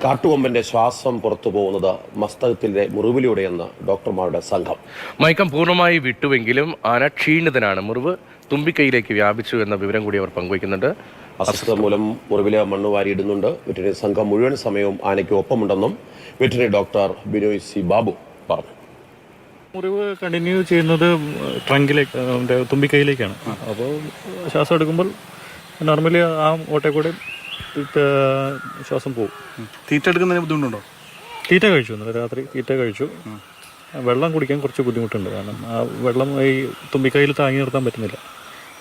കാട്ടുകൊമ്പന്റെ ശ്വാസം പുറത്തു പോകുന്നത് മസ്തകത്തിലെ മുറിവിലൂടെയെന്ന് ഡോക്ടർമാരുടെ സംഘം. മയക്കം പൂർണ്ണമായി വിട്ടുവെങ്കിലും ആന ക്ഷീണിതനാണ്. മുറിവ് തുമ്പിക്കൈയിലേക്ക് വ്യാപിച്ചു എന്ന വിവരം കൂടി അവർ പങ്കുവയ്ക്കുന്നുണ്ട്. അസ്വസ്ഥത മൂലം മുറിവിലെ മണ്ണ് വാരിയിടുന്നുണ്ട്. വെറ്ററിനറി സംഘം മുഴുവൻ സമയവും ആനയ്ക്ക് ഒപ്പമുണ്ടെന്നും veterinary doctor Binoy C Babu പറഞ്ഞു. മുറിവ് കണ്ടിന്യൂ ചെയ്യുന്നത് ട്രങ്കിലേക്ക് തുമ്പിക്കൈയിലേക്കാണ്. അപ്പോൾ ശ്വാസം എടുക്കുമ്പോൾ നോർമലി ആ ഓട്ടെ കൂടെ ശ്വാസം പോകും. തീറ്റ എടുക്കുന്നതിന് ബുദ്ധിമുട്ടുണ്ടോ? തീറ്റ കഴിച്ചു, രാത്രി തീറ്റ കഴിച്ചു. വെള്ളം കുടിക്കാൻ കുറച്ച് ബുദ്ധിമുട്ടുണ്ട്, കാരണം ആ വെള്ളം ഈ തുമ്പിക്കൈയിൽ താങ്ങി നിർത്താൻ പറ്റുന്നില്ല.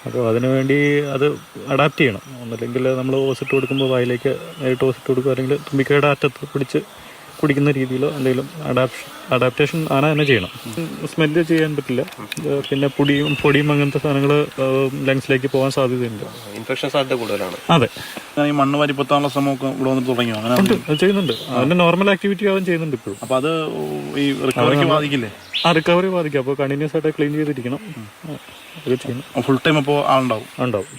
അപ്പോൾ അതിനുവേണ്ടി അത് അഡാപ്റ്റ് ചെയ്യണം. ഒന്നല്ലെങ്കിൽ നമ്മൾ ഓസിട്ട് കൊടുക്കുമ്പോൾ വായിലേക്ക് നേരിട്ട് ഓസിട്ട് കൊടുക്കുക, അല്ലെങ്കിൽ തുമ്പിക്കൈയുടെ അറ്റത്ത് പിടിച്ച് കുടിക്കുന്ന രീതിയിലോ എന്തെങ്കിലും അഡാപ്റ്റേഷൻ ആന തന്നെ ചെയ്യണം. സ്മെല്ല് ചെയ്യാൻ പറ്റില്ല. പിന്നെ പൊടിയും അങ്ങനത്തെ സാധനങ്ങൾ ലങ്സിലേക്ക് പോകാൻ സാധ്യതയുണ്ട്. ഇൻഫെക്ഷൻ സാധ്യത കൂടുതലാണ്. അതെ, ഈ മണ്ണ് വാരി പൊത്താനുള്ള ശ്രമമൊക്കെ ഇവിടെ വന്നിട്ട് തുടങ്ങിയോ? അങ്ങനെ ചെയ്യുന്നുണ്ട്. അതിന്റെ നോർമൽ ആക്ടിവിറ്റി അവൻ ചെയ്യുന്നുണ്ട് ഇപ്പോഴും. അപ്പോൾ അത് ഈ റിക്കവറിക്ക് ബാധിക്കില്ലേ? ആ റിക്കവറി ബാധിക്കും. അപ്പോൾ കണ്ടിന്യൂസ് ആയിട്ട് ക്ലീൻ ചെയ്തിരിക്കണം. അത് ചെയ്യണം. ഫുൾ ടൈം അപ്പോൾ ആളുണ്ടാവും? ഉണ്ടാവും.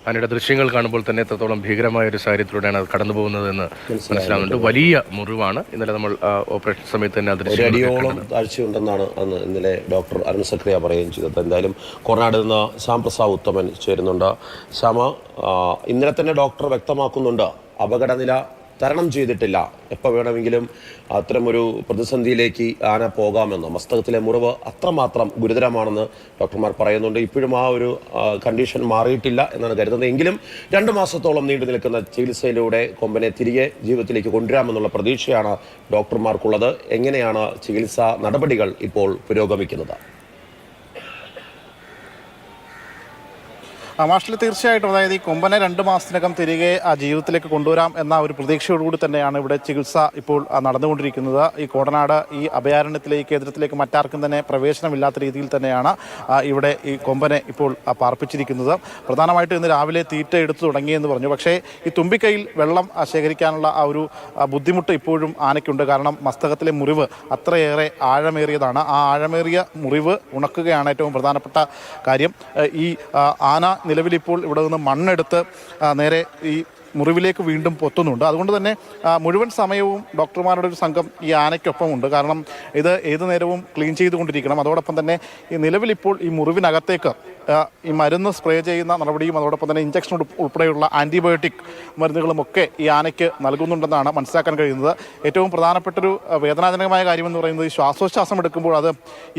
ആനയുടെ ദൃശ്യങ്ങൾ കാണുമ്പോൾ തന്നെ എത്രത്തോളം ഭീകരമായ ഒരു സാഹചര്യത്തിലൂടെയാണ് അത് കടന്നു പോകുന്നതെന്ന് മനസ്സിലാവുന്നുണ്ട്. വലിയ മുറിവാണ്. ഇന്നലെ നമ്മൾ ഓപ്പറേഷൻ സമയത്ത് തന്നെ അടിയോളം താഴ്ചയുണ്ടെന്നാണ് അന്ന് ഇന്നലെ ഡോക്ടർ അരുൺ സക്രിയ പറയുകയും ചെയ്തത്. എന്തായാലും കോർണാട് നിന്ന് ശ്യാം പ്രസാദ് ഉത്തമൻ ചേരുന്നുണ്ട്. ശ്യാമ, ഇന്നലെ തന്നെ ഡോക്ടർ വ്യക്തമാക്കുന്നുണ്ട് അപകടനില തരണം ചെയ്തിട്ടില്ല, എപ്പോൾ വേണമെങ്കിലും അത്തരമൊരു പ്രതിസന്ധിയിലേക്ക് ആന പോകാമെന്ന്. മസ്തകത്തിലെ മുറിവ് അത്രമാത്രം ഗുരുതരമാണെന്ന് ഡോക്ടർമാർ പറയുന്നുണ്ട്. ഇപ്പോഴും ആ ഒരു കണ്ടീഷൻ മാറിയിട്ടില്ല എന്നാണ് കരുതുന്നത്. എങ്കിലും 2 മാസത്തോളം നീണ്ടു നിൽക്കുന്ന ചികിത്സയിലൂടെ കൊമ്പനെ തിരികെ ജീവിതത്തിലേക്ക് കൊണ്ടുവരാമെന്നുള്ള പ്രതീക്ഷയാണ് ഡോക്ടർമാർക്കുള്ളത്. എങ്ങനെയാണ് ചികിത്സാ നടപടികൾ ഇപ്പോൾ പുരോഗമിക്കുന്നത്? മാഷിൽ തീർച്ചയായിട്ടും, അതായത് ഈ കൊമ്പനെ 2 മാസത്തിനകം തിരികെ ആ ജീവിതത്തിലേക്ക് കൊണ്ടുവരാം എന്ന ഒരു പ്രതീക്ഷയോടുകൂടി തന്നെയാണ് ഇവിടെ ചികിത്സ ഇപ്പോൾ നടന്നുകൊണ്ടിരിക്കുന്നത്. ഈ കോടനാട് ഈ അഭയാരണ്യത്തിലേക്ക്, കേന്ദ്രത്തിലേക്ക് മറ്റാർക്കും തന്നെ പ്രവേശനമില്ലാത്ത രീതിയിൽ തന്നെയാണ് ഇവിടെ ഈ കൊമ്പനെ ഇപ്പോൾ പാർപ്പിച്ചിരിക്കുന്നത്. പ്രധാനമായിട്ടും ഇന്ന് രാവിലെ തീറ്റ എടുത്തു തുടങ്ങിയെന്ന് പറഞ്ഞു. പക്ഷേ ഈ തുമ്പിക്കൈയിൽ വെള്ളം ശേഖരിക്കാനുള്ള ആ ഒരു ബുദ്ധിമുട്ട് ഇപ്പോഴും ആനയ്ക്കുണ്ട്. കാരണം മസ്തകത്തിലെ മുറിവ് അത്രയേറെ ആഴമേറിയതാണ്. ആ ആഴമേറിയ മുറിവ് ഉണക്കുകയാണ് ഏറ്റവും പ്രധാനപ്പെട്ട കാര്യം. ഈ ആന നിലവിലിപ്പോൾ ഇവിടെ നിന്ന് മണ്ണെടുത്ത് നേരെ ഈ മുറിവിലേക്ക് വീണ്ടും പൊത്തുന്നുണ്ട്. അതുകൊണ്ട് തന്നെ മുഴുവൻ സമയവും ഡോക്ടർമാരുടെ ഒരു സംഘം ഈ ആനയ്ക്കൊപ്പമുണ്ട്. കാരണം ഇത് ഏതു നേരവും ക്ലീൻ ചെയ്തുകൊണ്ടിരിക്കണം. അതോടൊപ്പം തന്നെ ഈ നിലവിലിപ്പോൾ ഈ മുറിവിനകത്തേക്ക് ഈ മരുന്ന് സ്പ്രേ ചെയ്യുന്ന നടപടിയും അതോടൊപ്പം തന്നെ ഇഞ്ചക്ഷൻ ഉൾപ്പെടെയുള്ള ആൻറ്റിബയോട്ടിക് മരുന്നുകളുമൊക്കെ ഈ ആനയ്ക്ക് നൽകുന്നുണ്ടെന്നാണ് മനസ്സിലാക്കാൻ കഴിയുന്നത്. ഏറ്റവും പ്രധാനപ്പെട്ടൊരു വേദനാജനകമായ കാര്യമെന്ന് പറയുന്നത് ഈ ശ്വാസോച്ഛ്വാസം എടുക്കുമ്പോൾ അത്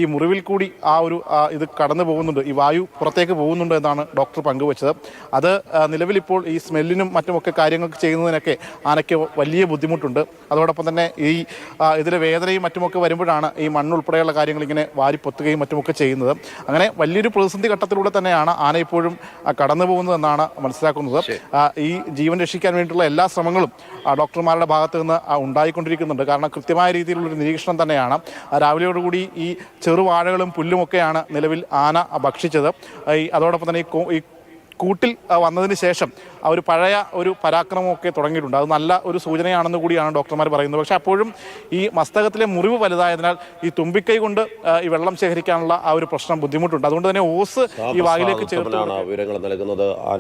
ഈ മുറിവിൽ കൂടി ആ ഒരു ഇത് കടന്നു പോകുന്നുണ്ട്, ഈ വായു പുറത്തേക്ക് പോകുന്നുണ്ട് എന്നാണ് ഡോക്ടർ പങ്കുവച്ചത്. അത് നിലവിലിപ്പോൾ ഈ സ്മെല്ലിനും മറ്റുമൊക്കെ കാര്യങ്ങൾക്ക് ചെയ്യുന്നതിനൊക്കെ ആനയ്ക്ക് വലിയ ബുദ്ധിമുട്ടുണ്ട്. അതോടൊപ്പം തന്നെ ഈ ഇതിലെ വേദനയും മറ്റുമൊക്കെ വരുമ്പോഴാണ് ഈ മണ്ണുൾപ്പെടെയുള്ള കാര്യങ്ങൾ ഇങ്ങനെ വാരിപ്പൊത്തുകയും മറ്റുമൊക്കെ ചെയ്യുന്നത്. അങ്ങനെ വലിയൊരു പ്രതിസന്ധി ഘട്ടത്തിലൂടെ തന്നെയാണ് ആന ഇപ്പോഴും കടന്നു പോകുന്നതെന്നാണ് മനസ്സിലാക്കുന്നത്. ഈ ജീവൻ രക്ഷിക്കാൻ വേണ്ടിയിട്ടുള്ള എല്ലാ ശ്രമങ്ങളും ഡോക്ടർമാരുടെ ഭാഗത്ത് നിന്ന് ഉണ്ടായിക്കൊണ്ടിരിക്കുന്നുണ്ട്. കാരണം കൃത്യമായ രീതിയിലുള്ളൊരു നിരീക്ഷണം തന്നെയാണ്. രാവിലെയോടുകൂടി ഈ ചെറുവാഴകളും പുല്ലുമൊക്കെയാണ് നിലവിൽ ആന ഭക്ഷിച്ചത്. അതോടൊപ്പം തന്നെ ഈ കൂട്ടിൽ വന്നതിന് ശേഷം ഒരു പഴയ ഒരു പരാക്രമമൊക്കെ തുടങ്ങിയിട്ടുണ്ട്. അത് നല്ല ഒരു സൂചനയാണെന്ന് കൂടിയാണ് ഡോക്ടർമാർ പറയുന്നത്. പക്ഷേ അപ്പോഴും ഈ മസ്തകത്തിലെ മുറിവ് വലുതായതിനാൽ ഈ തുമ്പിക്കൈ കൊണ്ട് ഈ വെള്ളം ശേഖരിക്കാനുള്ള ആ ഒരു പ്രശ്നം ബുദ്ധിമുട്ടുണ്ട്. അതുകൊണ്ട് തന്നെ ഓസ് ഈ വായിലേക്ക് ചേർത്ത് വിവരങ്ങൾ നൽകുന്നത്.